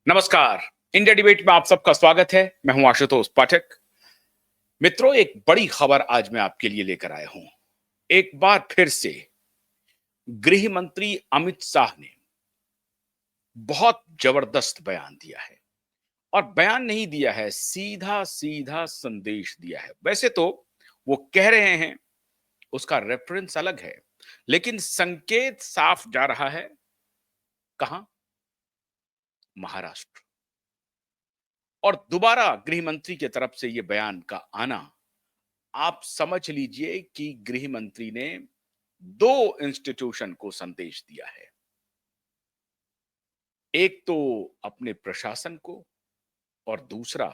नमस्कार। India debate में आप सबका स्वागत है। मैं हूं आशुतोष पाठक। मित्रों, एक बड़ी खबर आज मैं आपके लिए लेकर आया हूं। एक बार फिर से गृह मंत्री अमित शाह ने बहुत जबरदस्त बयान दिया है। और बयान नहीं दिया है, सीधा सीधा संदेश दिया है। वैसे तो वो कह रहे हैं, उसका रेफरेंस अलग है, लेकिन संकेत साफ जा रहा है। कहां? महाराष्ट्र। और दोबारा गृह मंत्री की तरफ से यह बयान का आना, आप समझ लीजिए कि गृह मंत्री ने दो इंस्टीट्यूशन को संदेश दिया है। एक तो अपने प्रशासन को और दूसरा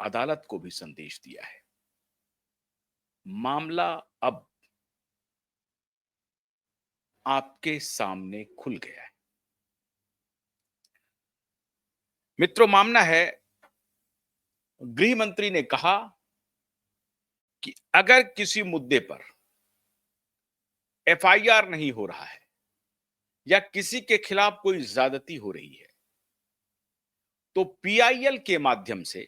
अदालत को भी संदेश दिया है। मामला अब आपके सामने खुल गया है। मित्रों, मामला है, गृह मंत्री ने कहा कि अगर किसी मुद्दे पर एफआईआर नहीं हो रहा है या किसी के खिलाफ कोई ज्यादती हो रही है तो पीआईएल के माध्यम से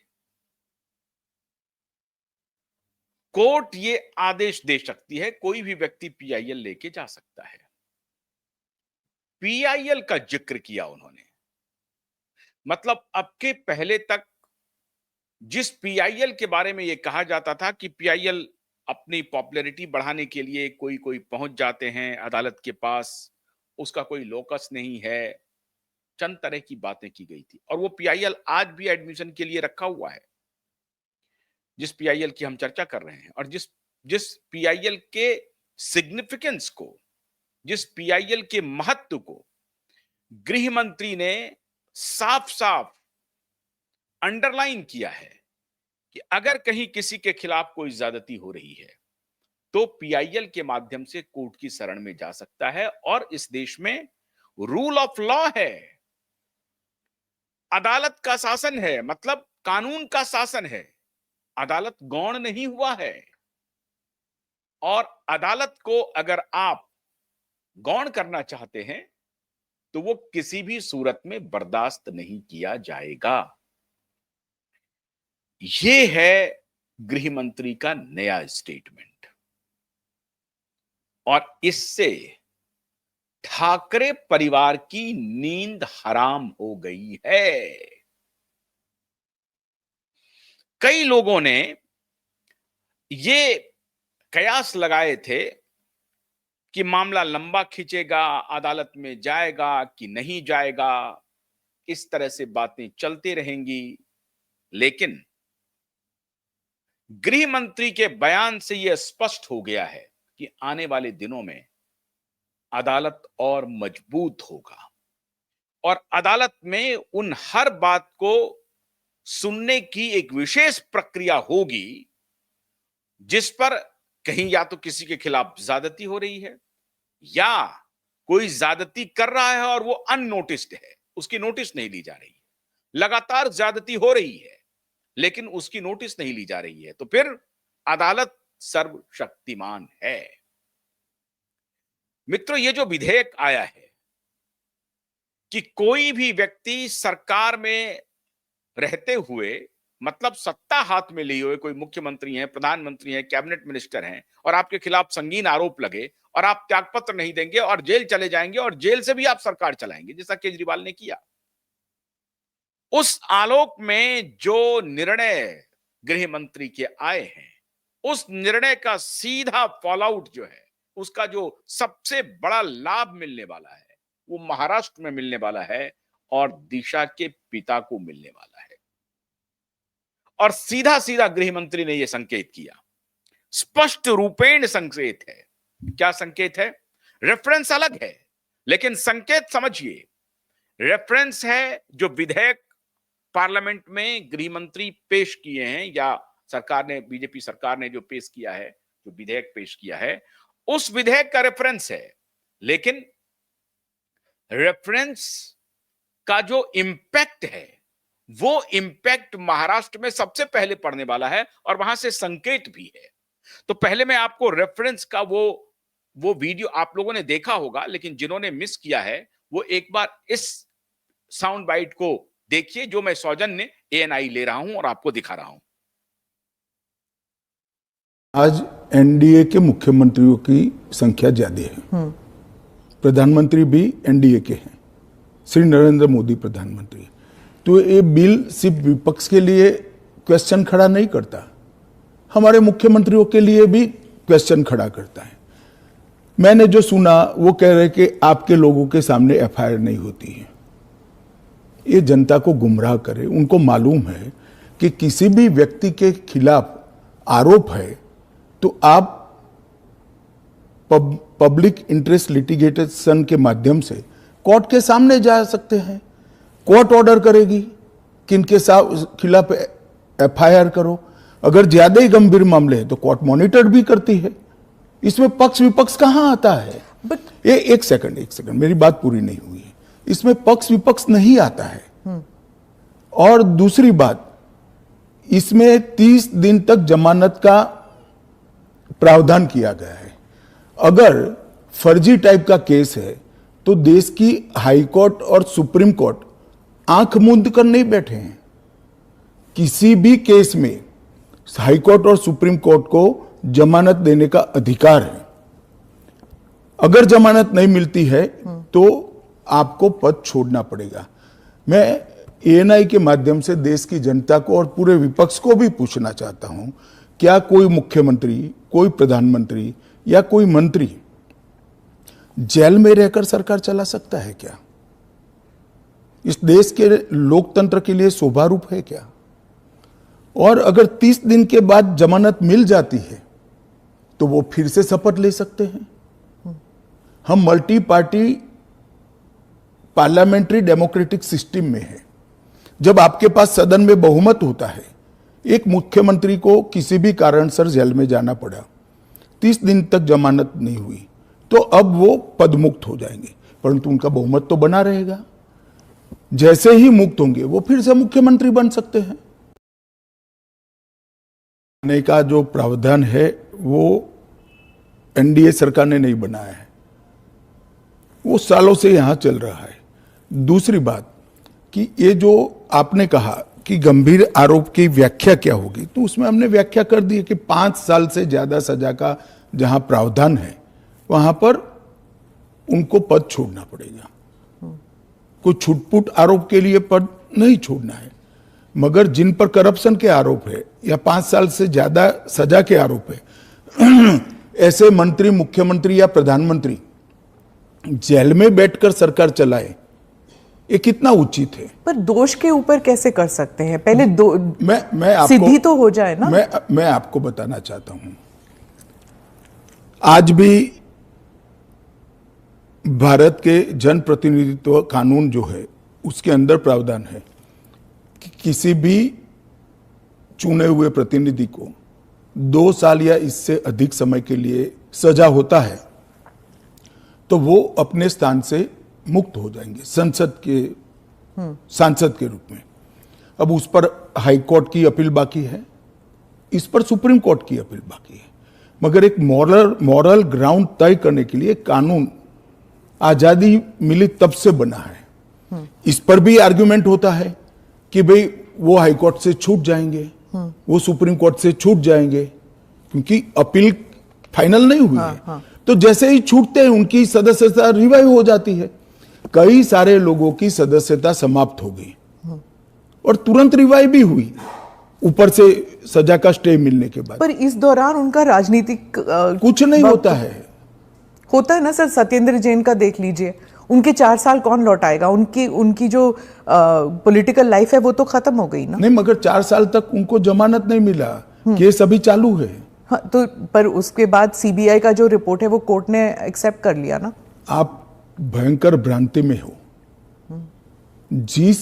कोर्ट ये आदेश दे सकती है, कोई भी व्यक्ति पीआईएल लेके जा सकता है। पीआईएल का जिक्र किया उन्होंने। मतलब अब के पहले तक जिस पीआईएल के बारे में यह कहा जाता था कि पीआईएल अपनी पॉपुलैरिटी बढ़ाने के लिए कोई कोई पहुंच जाते हैं अदालत के पास, उसका कोई लोकस नहीं है, चंद तरह की बातें की गई थी। और वो पीआईएल आज भी एडमिशन के लिए रखा हुआ है, जिस पीआईएल की हम चर्चा कर रहे हैं। और जिस जिस पीआईएल के सिग्निफिकेंस को, जिस पीआईएल के महत्व को गृह मंत्री ने साफ साफ अंडरलाइन किया है कि अगर कहीं किसी के खिलाफ कोई ज्यादती हो रही है तो पीआईएल के माध्यम से कोर्ट की शरण में जा सकता है। और इस देश में रूल ऑफ लॉ है, अदालत का शासन है, मतलब कानून का शासन है। अदालत गौण नहीं हुआ है। और अदालत को अगर आप गौण करना चाहते हैं तो वो किसी भी सूरत में बर्दाश्त नहीं किया जाएगा। ये है गृह मंत्री का नया स्टेटमेंट। और इससे ठाकरे परिवार की नींद हराम हो गई है। कई लोगों ने ये कयास लगाए थे कि मामला लंबा खींचेगा, अदालत में जाएगा कि नहीं जाएगा, इस तरह से बातें चलती रहेंगी। लेकिन गृह मंत्री के बयान से यह स्पष्ट हो गया है कि आने वाले दिनों में अदालत और मजबूत होगा। और अदालत में उन हर बात को सुनने की एक विशेष प्रक्रिया होगी जिस पर कहीं या तो किसी के खिलाफ ज्यादती हो रही है या कोई ज्यादती कर रहा है और वो अननोटिस्ड है, उसकी नोटिस नहीं ली जा रही है। लगातार ज्यादती हो रही है लेकिन उसकी नोटिस नहीं ली जा रही है, तो फिर अदालत सर्वशक्तिमान है। मित्रों, ये जो विधेयक आया है कि कोई भी व्यक्ति सरकार में रहते हुए, मतलब सत्ता हाथ में लिए हुए, कोई मुख्यमंत्री हैं, प्रधानमंत्री हैं, कैबिनेट मिनिस्टर हैं, और आपके खिलाफ संगीन आरोप लगे और आप त्यागपत्र नहीं देंगे और जेल चले जाएंगे और जेल से भी आप सरकार चलाएंगे, जैसा केजरीवाल ने किया। उस आलोक में जो निर्णय गृह मंत्री के आए हैं, उस निर्णय का सीधा फॉलोआउट जो है, उसका जो सबसे बड़ा लाभ मिलने वाला है वो महाराष्ट्र में मिलने वाला है और दिशा के पिता को मिलने वाला है। और सीधा सीधा गृह मंत्री ने यह संकेत किया, स्पष्ट रूपेण संकेत है। क्या संकेत है? रेफरेंस अलग है लेकिन संकेत समझिए। रेफरेंस है जो विधेयक पार्लियामेंट में गृह मंत्री पेश किए हैं, या सरकार ने, बीजेपी सरकार ने जो पेश किया है, जो विधेयक पेश किया है, उस विधेयक का रेफरेंस है। लेकिन रेफरेंस का जो इंपैक्ट है वो इंपैक्ट महाराष्ट्र में सबसे पहले पड़ने वाला है और वहां से संकेत भी है। तो पहले मैं आपको रेफरेंस का वो वीडियो आप लोगों ने देखा होगा, लेकिन जिन्होंने मिस किया है वो एक बार इस साउंड बाइट को देखिए जो मैं सौजन्य एएनआई ले रहा हूं और आपको दिखा रहा हूं। आज एनडीए के मुख्यमंत्रियों की संख्या ज्यादा है। प्रधानमंत्री भी एनडीए के हैं, श्री नरेंद्र मोदी प्रधानमंत्री। तो ये बिल सिर्फ विपक्ष के लिए क्वेश्चन खड़ा नहीं करता, हमारे मुख्यमंत्रियों के लिए भी क्वेश्चन खड़ा करता है। मैंने जो सुना वो कह रहे कि आपके लोगों के सामने एफआईआर नहीं होती है। ये जनता को गुमराह करे। उनको मालूम है कि किसी भी व्यक्ति के खिलाफ आरोप है तो आप पब्लिक इंटरेस्ट लिटिगेशन के माध्यम से कोर्ट के सामने जा सकते हैं। कोर्ट ऑर्डर करेगी कि इनके खिलाफ एफआईआर करो। अगर ज्यादा ही गंभीर मामले हैं तो कोर्ट मॉनिटर भी करती है। इसमें पक्ष विपक्ष कहां आता है? एक सेकंड, मेरी बात पूरी नहीं हुई है। इसमें पक्ष विपक्ष नहीं आता है। और दूसरी बात, इसमें 30 दिन तक जमानत का प्रावधान किया गया है। अगर फर्जी टाइप का केस है तो देश की हाई कोर्ट और सुप्रीम कोर्ट आंख मूंद कर नहीं बैठे हैं। किसी भी केस में हाई कोर्ट और सुप्रीम कोर्ट को जमानत देने का अधिकार है। अगर जमानत नहीं मिलती है तो आपको पद छोड़ना पड़ेगा। मैं एएनआई के माध्यम से देश की जनता को और पूरे विपक्ष को भी पूछना चाहता हूं, क्या कोई मुख्यमंत्री, कोई प्रधानमंत्री या कोई मंत्री जेल में रहकर सरकार चला सकता है क्या? इस देश के लोकतंत्र के लिए शोभा रूप है क्या? और अगर 30 दिन के बाद जमानत मिल जाती है तो वो फिर से शपथ ले सकते हैं। हम multi party parliamentary democratic system में है। जब आपके पास सदन में बहुमत होता है, एक मुख्यमंत्री को किसी भी कारणसर जेल में जाना पड़ा, 30 दिन तक जमानत नहीं हुई, तो अब वो पदमुक्त हो जाएंगे, परंतु उनका बहुमत तो बना रहेगा। जैसे ही मुक्त होंगे वो फिर से मुख्यमंत्री बन सकते हैं। आने का जो प्रावधान है वो एनडीए सरकार ने नहीं बनाया है, वो सालों से यहां चल रहा है। दूसरी बात कि ये जो आपने कहा कि गंभीर आरोप की व्याख्या क्या होगी, तो उसमें हमने व्याख्या कर दी है कि 5 साल से ज्यादा सजा का जहां प्रावधान है वहां पर उनको पद छोड़ना पड़ेगा। कोई छुटपुट आरोप के लिए पद नहीं छोड़ना है, मगर जिन पर करप्शन के आरोप है या 5 साल से ज्यादा सजा के आरोप है, ऐसे मंत्री, मुख्यमंत्री या प्रधानमंत्री जेल में बैठकर सरकार चलाए, ये कितना उचित है? पर दोष के ऊपर कैसे कर सकते हैं? पहले मैं आपको सिद्धि तो हो जाए ना। मैं आपको बताना चाहता हूं, आज भी भारत के जन प्रतिनिधित्व कानून जो है उसके अंदर प्रावधान है कि किसी भी चुने हुए प्रतिनिधि को 2 साल या इससे अधिक समय के लिए सजा होता है तो वो अपने स्थान से मुक्त हो जाएंगे सांसद के रूप में। अब उस पर हाई कोर्ट की अपील बाकी है, इस पर सुप्रीम कोर्ट की अपील बाकी है, मगर एक मॉरल ग्राउंड तय करने के लिए कानून आजादी मिली तब से बना है। इस पर भी आर्गुमेंट होता है कि भाई वो हाई कोर्ट से छूट जाएंगे, वो सुप्रीम कोर्ट से छूट जाएंगे, क्योंकि अपील फाइनल नहीं हुई है। तो जैसे ही छूटते हैं उनकी सदस्यता रिवाइव हो जाती है। कई सारे लोगों की सदस्यता समाप्त हो गई और तुरंत रिवाइव भी हुई, ऊपर से सजा का स्टे मिलने के बाद। पर इस दौरान उनका राजनीतिक कुछ नहीं होता है ना सर। सत्येंद्र जैन का देख लीजिए, उनके 4 साल कौन लौटाएगा? उनकी जो पॉलिटिकल लाइफ है वो तो खत्म हो गई ना। नहीं, मगर 4 साल तक उनको जमानत नहीं मिला, केस अभी चालू है। हाँ, तो पर उसके बाद सीबीआई का जो रिपोर्ट है वो कोर्ट ने एक्सेप्ट कर लिया ना। आप भयंकर भ्रांति में हो। जिस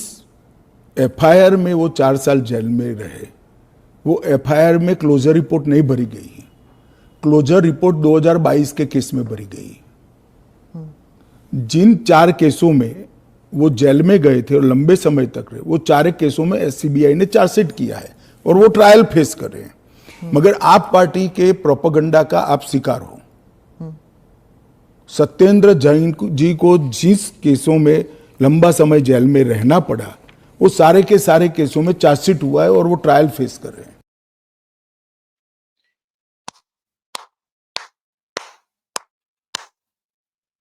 एफआईआर में वो 4 साल जेल में रहे, वो एफआईआर में क्लोजर रिपोर्ट नहीं भरी गई है। क्लोजर रिपोर्ट 2022 के केस में भरी गई। जिन 4 केसों में वो जेल में गए थे और लंबे समय तक रहे, वो 4 केसों में सीबीआई ने चार्जशीट किया है और वो ट्रायल फेस कर रहे हैं। मगर आप पार्टी के प्रोपेगेंडा का आप शिकार हो। सत्येंद्र जैन जी को जिस केसों में लंबा समय जेल में रहना पड़ा, वो सारे के सारे केसों में चार्जशीट हुआ है और वो ट्रायल फेस कर रहे हैं।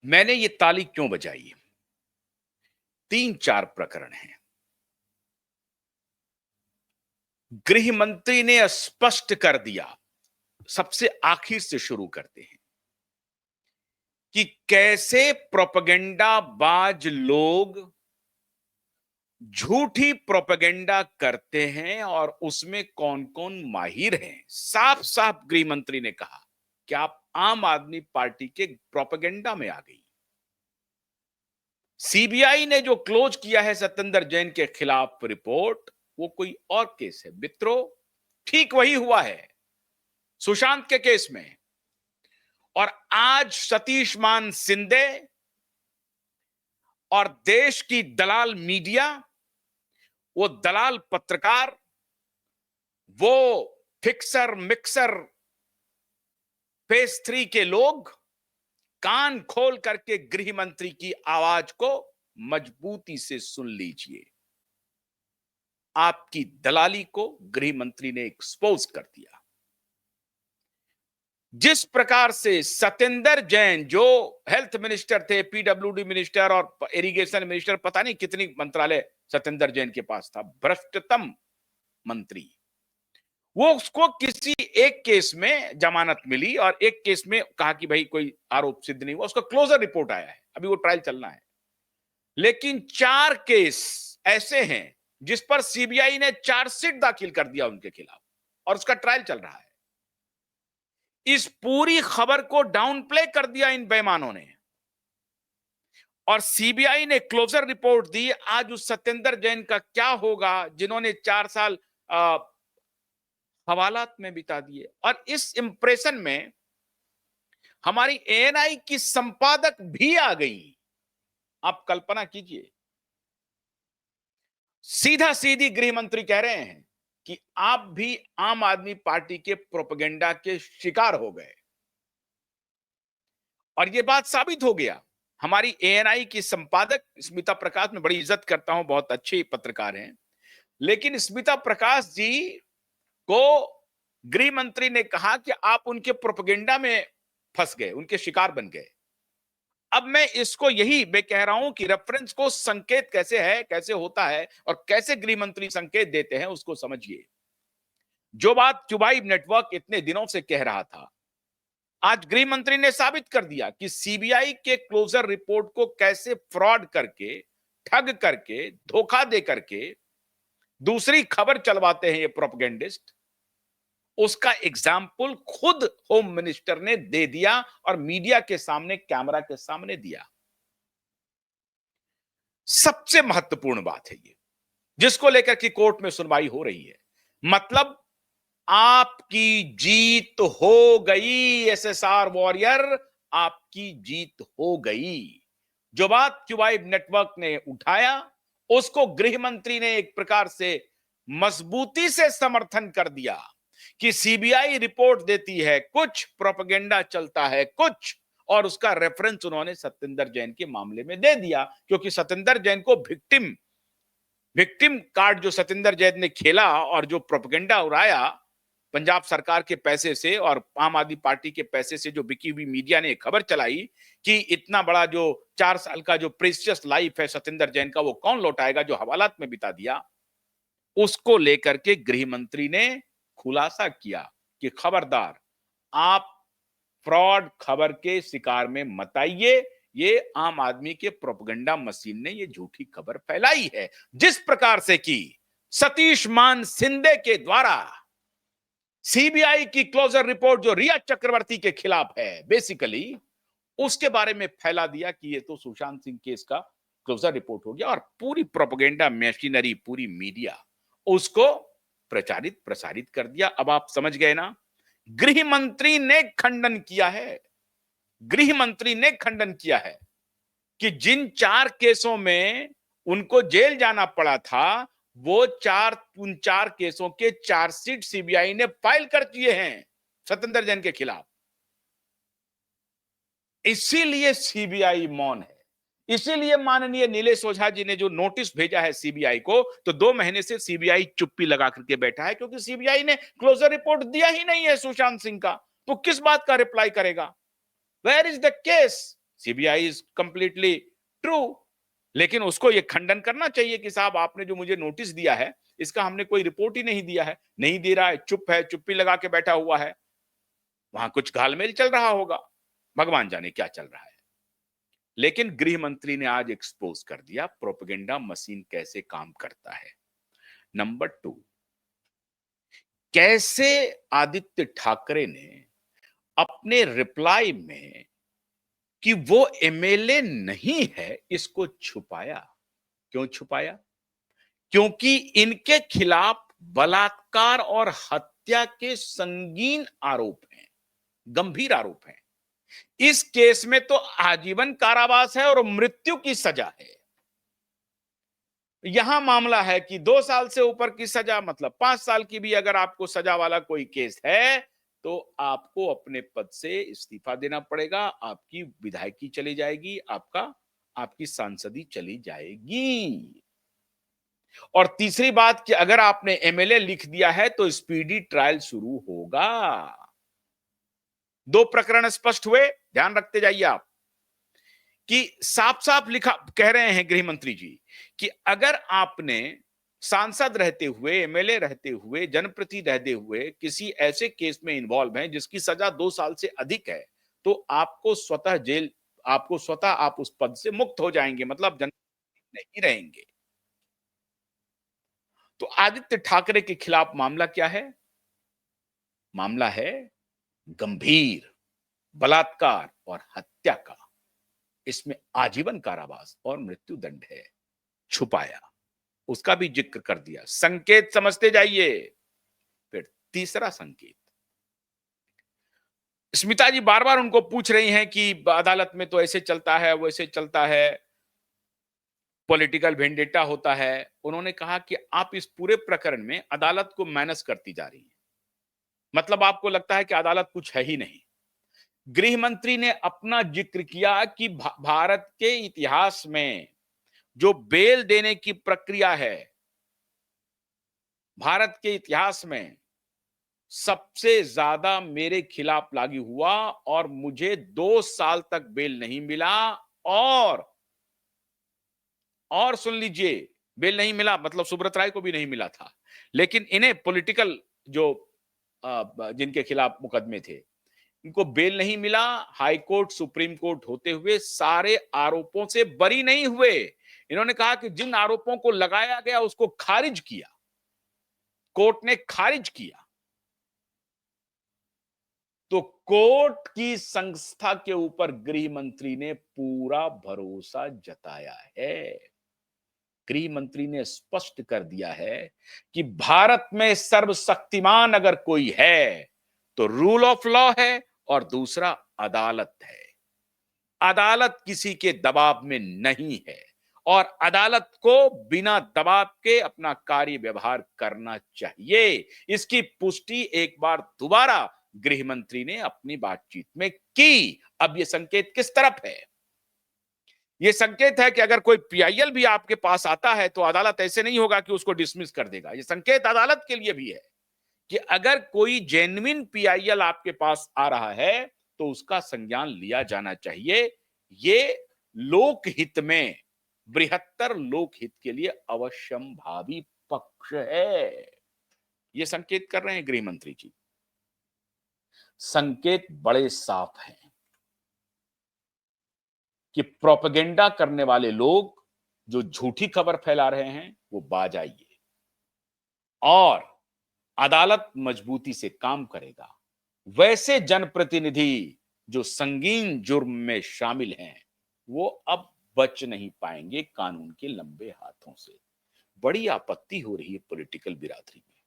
मैंने ये ताली क्यों बजाई? 3-4 प्रकरण हैं। गृह मंत्री ने स्पष्ट कर दिया, सबसे आखिर से शुरू करते हैं, कि कैसे प्रोपेगेंडाबाज लोग झूठी प्रोपेगेंडा करते हैं और उसमें कौन कौन माहिर हैं। साफ साफ गृह मंत्री ने कहा कि आप आम आदमी पार्टी के प्रोपेगेंडा में आ गई। सीबीआई ने जो क्लोज किया है सत्येंद्र जैन के खिलाफ रिपोर्ट, वो कोई और केस है मित्रों। ठीक वही हुआ है सुशांत के केस में। और आज सतीश मान शिंदे और देश की दलाल मीडिया, वो दलाल पत्रकार, वो फिक्सर मिक्सर फेज 3 के लोग कान खोल करके गृह मंत्री की आवाज को मजबूती से सुन लीजिए। आपकी दलाली को गृह मंत्री ने एक्सपोज कर दिया। जिस प्रकार से सत्येंद्र जैन, जो हेल्थ मिनिस्टर थे, पीडब्ल्यूडी मिनिस्टर और इरिगेशन मिनिस्टर, पता नहीं कितनी मंत्रालय सत्येंद्र जैन के पास था, भ्रष्टतम मंत्री, वो उसको किसी एक केस में जमानत मिली और एक केस में कहा कि भाई कोई आरोप सिद्ध नहीं हुआ, उसका क्लोजर रिपोर्ट आया है, अभी वो ट्रायल चलना है। लेकिन 4 केस ऐसे हैं जिस पर सीबीआई ने चार्जशीट दाखिल कर दिया उनके खिलाफ और उसका ट्रायल चल रहा है। इस पूरी खबर को डाउन प्ले कर दिया इन बेईमानों ने और सीबीआई ने क्लोजर रिपोर्ट दी। आज उस सत्येंद्र जैन का क्या होगा जिन्होंने 4 साल हवालात में बिता दिए। और इस इंप्रेशन में हमारी एएनआई की संपादक भी आ गई। आप कल्पना कीजिए, सीधा सीधी गृह मंत्री कह रहे हैं कि आप भी आम आदमी पार्टी के प्रोपेगेंडा के शिकार हो गए। और यह बात साबित हो गया। हमारी एएनआई की संपादक स्मिता प्रकाश, में बड़ी इज्जत करता हूं, बहुत अच्छी पत्रकार हैं, लेकिन स्मिता प्रकाश जी को गृह मंत्री ने कहा कि आप उनके प्रोपेगेंडा में फंस गए, उनके शिकार बन गए। अब मैं इसको यही मैं कह रहा हूं कि रेफरेंस को संकेत कैसे है, कैसे होता है और कैसे गृह मंत्री संकेत देते हैं, उसको समझिए। जो बात चुबाई नेटवर्क इतने दिनों से कह रहा था, आज गृह मंत्री ने साबित कर दिया कि सीबीआई के क्लोजर रिपोर्ट को कैसे फ्रॉड करके, ठग करके, धोखा दे करके दूसरी खबर चलवाते हैं ये प्रोपेगेंडिस्ट। उसका एग्जाम्पल खुद होम मिनिस्टर ने दे दिया और मीडिया के सामने, कैमरा के सामने दिया। सबसे महत्वपूर्ण बात है ये, जिसको लेकर कि कोर्ट में सुनवाई हो रही है। मतलब आपकी जीत हो गई एसएसआर वॉरियर, आपकी जीत हो गई। जो बात क्यूबाइब नेटवर्क ने उठाया, उसको गृह मंत्री ने एक प्रकार से मजबूती से समर्थन कर दिया कि सीबीआई रिपोर्ट देती है कुछ, प्रोपेगेंडा चलता है कुछ, और उसका रेफरेंस उन्होंने सत्येंद्र जैन के मामले में दे दिया। क्योंकि सत्येंद्र जैन को विक्टिम कार्ड जो सत्येंद्र जैन ने खेला और जो प्रोपेगेंडा उड़ाया पंजाब सरकार के पैसे से और आम आदमी पार्टी के पैसे से, जो बिकी हुई मीडिया ने खबर चलाई कि इतना बड़ा जो 4 साल का जो प्रेशियस लाइफ है सत्येंद्र जैन का, वो कौन लौटाएगा, जो हवालात में बिता दिया, उसको लेकर के गृह मंत्री ने खुलासा किया कि खबरदार, आप फ्रॉड खबर के शिकार में मत आइए। ये आम आदमी के प्रोपेगेंडा मशीन ने ये झूठी खबर फैलाई है। जिस प्रकार से कि सतीश मान शिंदे के द्वारा सीबीआई की क्लोजर रिपोर्ट जो रिया चक्रवर्ती के खिलाफ है, बेसिकली उसके बारे में फैला दिया कि ये तो सुशांत सिंह केस का क्लोजर रिपोर्ट हो गया, और पूरी प्रोपेगेंडा मशीनरी, पूरी मीडिया उसको प्रचारित प्रसारित कर दिया। अब आप समझ गए ना, गृह मंत्री ने खंडन किया है, गृह मंत्री ने खंडन किया है कि जिन 4 केसों में उनको जेल जाना पड़ा था, वो उन 4 केसों के चार्जशीट सीबीआई ने फाइल कर दिए हैं सत्येंद्र जैन के खिलाफ। इसीलिए सीबीआई मौन है, इसीलिए माननीय नीलेश ओझा जी ने जो नोटिस भेजा है सीबीआई को, तो 2 महीने से सीबीआई चुप्पी लगा करके बैठा है, क्योंकि सीबीआई ने क्लोजर रिपोर्ट दिया ही नहीं है सुशांत सिंह का, तो किस बात का रिप्लाई करेगा? Where is the case? CBI is completely true, लेकिन उसको यह खंडन करना चाहिए कि साहब आपने जो मुझे नोटिस दिया है, इसका हमने कोई रिपोर्ट ही नहीं दिया है, नहीं दे रहा है, चुप है, चुप्पी लगा के बैठा हुआ है। वहां कुछ घालमेल चल रहा होगा, भगवान जाने क्या चल रहा है। लेकिन गृह मंत्री ने आज एक्सपोज कर दिया प्रोपेगेंडा मशीन कैसे काम करता है। नंबर 2, कैसे आदित्य ठाकरे ने अपने रिप्लाई में कि वो एमएलए नहीं है, इसको छुपाया। क्यों छुपाया? क्योंकि इनके खिलाफ बलात्कार और हत्या के संगीन आरोप हैं, गंभीर आरोप हैं। इस केस में तो आजीवन कारावास है और मृत्यु की सजा है। यहां मामला है कि 2 साल से ऊपर की सजा, मतलब 5 साल की भी अगर आपको सजा वाला कोई केस है, तो आपको अपने पद से इस्तीफा देना पड़ेगा, आपकी विधायकी चली जाएगी, आपकी सांसदी चली जाएगी। और तीसरी बात कि अगर आपने एमएलए लिख दिया है तो स्पीडी ट्रायल शुरू होगा। 2 प्रकरण स्पष्ट हुए, ध्यान रखते जाइए आप, कि साफ साफ लिखा कह रहे हैं गृह मंत्री जी कि अगर आपने सांसद रहते हुए, एमएलए रहते हुए, जनप्रतिनिधि रहते हुए किसी ऐसे केस में इन्वॉल्व हैं जिसकी सजा 2 साल से अधिक है, तो आपको स्वतः आप उस पद से मुक्त हो जाएंगे, मतलब जन नहीं रहेंगे। तो आदित्य ठाकरे के खिलाफ मामला क्या है? मामला है गंभीर बलात्कार और हत्या का। इसमें आजीवन कारावास और मृत्यु दंड है। छुपाया, उसका भी जिक्र कर दिया। संकेत समझते जाइए। फिर तीसरा संकेत, स्मिता जी बार बार उनको पूछ रही हैं कि अदालत में तो ऐसे चलता है, वैसे चलता है, पॉलिटिकल वेंडेटा होता है। उन्होंने कहा कि आप इस पूरे प्रकरण में अदालत को मैनेज करती जा रही हैं, मतलब आपको लगता है कि अदालत कुछ है ही नहीं। गृह मंत्री ने अपना जिक्र किया कि भारत के इतिहास में जो बेल देने की प्रक्रिया है, भारत के इतिहास में सबसे ज्यादा मेरे खिलाफ लागू हुआ और मुझे 2 साल तक बेल नहीं मिला। और सुन लीजिए, बेल नहीं मिला मतलब सुब्रत राय को भी नहीं मिला था, लेकिन इन्हें पॉलिटिकल जो जिनके खिलाफ मुकदमे थे, इनको बेल नहीं मिला। हाई कोर्ट, सुप्रीम कोर्ट होते हुए सारे आरोपों से बरी नहीं हुए। इन्होंने कहा कि जिन आरोपों को लगाया गया उसको खारिज किया, कोर्ट ने खारिज किया। तो कोर्ट की संस्था के ऊपर गृह मंत्री ने पूरा भरोसा जताया है। गृह मंत्री ने स्पष्ट कर दिया है कि भारत में सर्वशक्तिमान अगर कोई है तो रूल ऑफ लॉ है और दूसरा अदालत है। अदालत किसी के दबाव में नहीं है और अदालत को बिना दबाव के अपना कार्य व्यवहार करना चाहिए। इसकी पुष्टि एक बार दोबारा गृह मंत्री ने अपनी बातचीत में की। अब यह संकेत किस तरफ है? यह संकेत है कि अगर कोई पीआईएल भी आपके पास आता है तो अदालत ऐसे नहीं होगा कि उसको डिसमिस कर देगा। यह संकेत अदालत के लिए भी है कि अगर कोई जेन्युइन पीआईएल आपके पास आ रहा है तो उसका संज्ञान लिया जाना चाहिए। ये लोकहित में, बृहत्तर लोकहित के लिए अवश्यंभावी पक्ष है। ये संकेत कर रहे हैं गृह मंत्री जी। संकेत बड़े साफ हैं कि प्रोपेगेंडा करने वाले लोग जो झूठी खबर फैला रहे हैं वो बाज आइए, और अदालत मजबूती से काम करेगा। वैसे जनप्रतिनिधि जो संगीन जुर्म में शामिल हैं वो अब बच नहीं पाएंगे कानून के लंबे हाथों से। बड़ी आपत्ति हो रही है पॉलिटिकल बिरादरी में,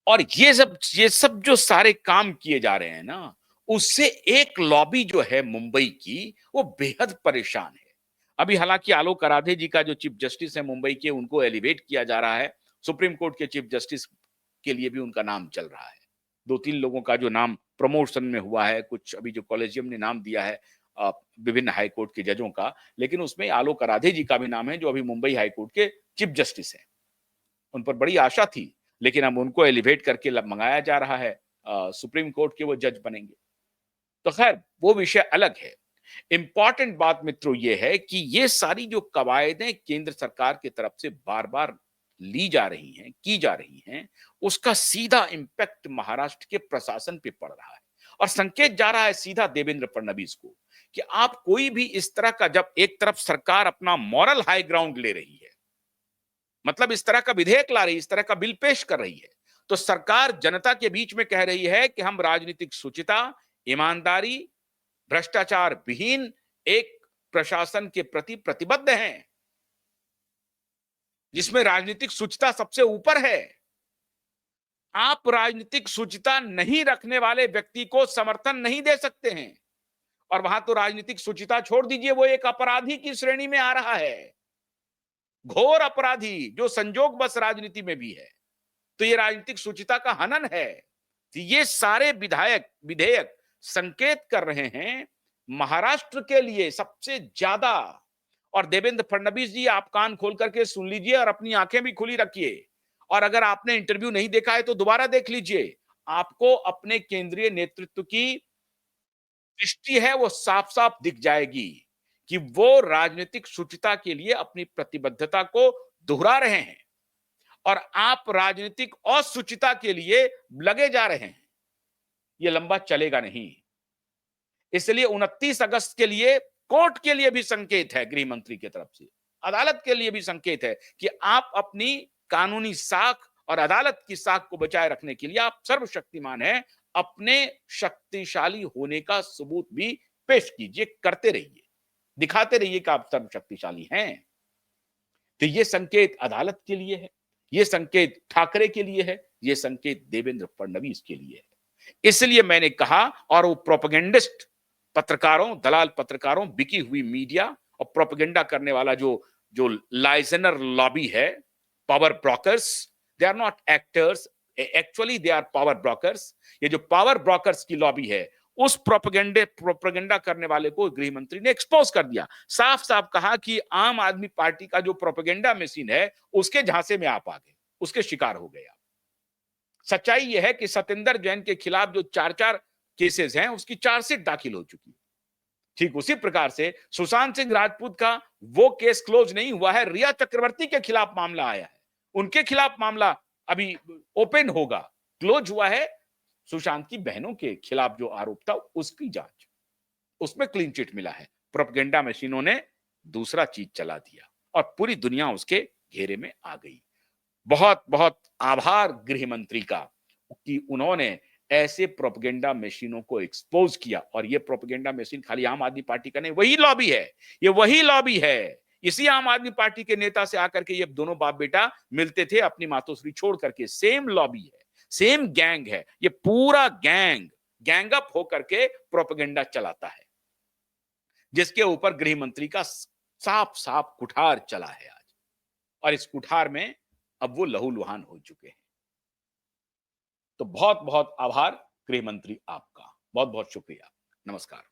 और ये सब जो सारे काम किए जा रहे हैं ना, उससे एक लॉबी जो है मुंबई की, वो बेहद परेशान है। अभी हालांकि आलोक आराधे जी का जो चीफ जस्टिस है मुंबई के, उनको एलिवेट किया जा रहा है। सुप्रीम कोर्ट के चीफ जस्टिस के लिए भी उनका नाम चल रहा है। 2-3 लोगों का जो नाम प्रमोशन में हुआ है, कुछ अभी जो कॉलेजियम ने नाम दिया है, विभिन्न हाई कोर्ट के जजों का, लेकिन उसमें आलोक आराधे जी का भी नाम है, जो अभी मुंबई हाई कोर्ट के चीफ जस्टिस हैं। उन पर बड़ी आशा थी, लेकिन अब उनको एलिवेट करके मंगाया जा रहा है, सुप्रीम कोर्ट के वो जज बनेंगे। तो खैर वो विषय अलग है। इंपॉर्टेंट बात मित्रों ये है कि ये सारी जो कवायदें केंद्र सरकार की तरफ से बार बार ली जा रही हैं, की जा रही हैं, उसका सीधा इंपैक्ट महाराष्ट्र के प्रशासन पे पड़ रहा है और संकेत जा रहा है सीधा देवेंद्र फडणवीस को कि आप कोई भी इस तरह का, जब एक तरफ सरकार अपना मॉरल हाई ग्राउंड ले रही है, मतलब इस तरह का विधेयक ला रही है, इस तरह का बिल पेश कर रही है, तो सरकार जनता के बीच में कह रही है कि हम राजनीतिक शुचिता, ईमानदारी, भ्रष्टाचार विहीन एक प्रशासन के प्रति प्रतिबद्ध हैं, जिसमें राजनीतिक शुचिता सबसे ऊपर है। आप राजनीतिक शुचिता नहीं रखने वाले व्यक्ति को समर्थन नहीं दे सकते हैं, और वहां तो राजनीतिक शुचिता छोड़ दीजिए, वो एक अपराधी की श्रेणी में आ रहा है, घोर अपराधी जो संजोग बस राजनीति में भी है। तो ये राजनीतिक शुचिता का हनन है। तो ये सारे विधेयक संकेत कर रहे हैं महाराष्ट्र के लिए सबसे ज्यादा। और देवेंद्र फडणवीस जी, आप कान खोल करके सुन लीजिए और अपनी आंखें भी खुली रखिए, और अगर आपने इंटरव्यू नहीं देखा है तो दोबारा देख लीजिए। आपको अपने केंद्रीय नेतृत्व की दृष्टि है वो साफ साफ दिख जाएगी कि वो राजनीतिक शुचिता के लिए अपनी प्रतिबद्धता को दोहरा रहे हैं, और आप राजनीतिक असुचिता के लिए लगे जा रहे हैं। ये लंबा चलेगा नहीं। इसलिए 29 अगस्त के लिए कोर्ट के लिए भी संकेत है, गृह मंत्री की तरफ से अदालत के लिए भी संकेत है कि आप अपनी कानूनी साख और अदालत की साख को बचाए रखने के लिए आप सर्वशक्तिमान हैं। अपने शक्तिशाली होने का सबूत भी पेश कीजिए, करते रहिए, दिखाते रहिए कि आप सर्वशक्तिशाली हैं। तो ये संकेत अदालत के लिए है, ये संकेत ठाकरे के लिए है, ये संकेत देवेंद्र फडणवीस के लिए है। इसलिए मैंने कहा, और वो प्रोपेगेंडिस्ट पत्रकारों, दलाल पत्रकारों, बिकी हुई मीडिया और प्रोपेगेंडा करने वाला जो जो लाइजनर लॉबी है, power brokers, they are not actors, actually they are power brokers. ये जो पावर ब्रोकर्स की लॉबी है, उस प्रोपेगेंडा करने वाले को गृह मंत्री ने एक्सपोज कर दिया। साफ साफ कहा कि आम आदमी पार्टी का जो प्रोपेगेंडा मशीन है, उसके झांसे में आप आ गए, उसके शिकार हो गए आप। सच्चाई यह है कि सत्येंद्र जैन के खिलाफ जो 4 केसेस हैं, उसकी चार्जशीट दाखिल हो चुकी है। ठीक उसी प्रकार से सुशांत सिंह राजपूत का वो केस क्लोज नहीं हुआ है, रिया चक्रवर्ती के खिलाफ मामला आया है, उनके खिलाफ मामला अभी ओपन होगा। क्लोज हुआ है सुशांत की बहनों के खिलाफ जो आरोप था, उसकी जांच, उसमें क्लीन चिट मिला है। प्रोपेगेंडा मशीनों ने दूसरा चीज चला दिया और पूरी दुनिया उसके घेरे में आ गई। बहुत बहुत आभार गृह मंत्री का कि उन्होंने ऐसे प्रोपेगेंडा मशीनों को एक्सपोज किया। और ये प्रोपेगेंडा मशीन खाली आम आदमी पार्टी का नहीं, वही लॉबी है, ये वही लॉबी है। इसी आम आदमी पार्टी के नेता से आकर के ये दोनों बाप बेटा मिलते थे अपनी मातोश्री छोड़ करके। सेम लॉबी है, सेम गैंग है, ये पूरा गैंग अप होकर के प्रोपेगेंडा चलाता है, जिसके ऊपर गृह मंत्री का साफ साफ कुठार चला है आज। और इस कुठार में अब वो लहूलुहान हो चुके हैं। तो बहुत बहुत आभार गृह मंत्री आपका, बहुत बहुत शुक्रिया, नमस्कार।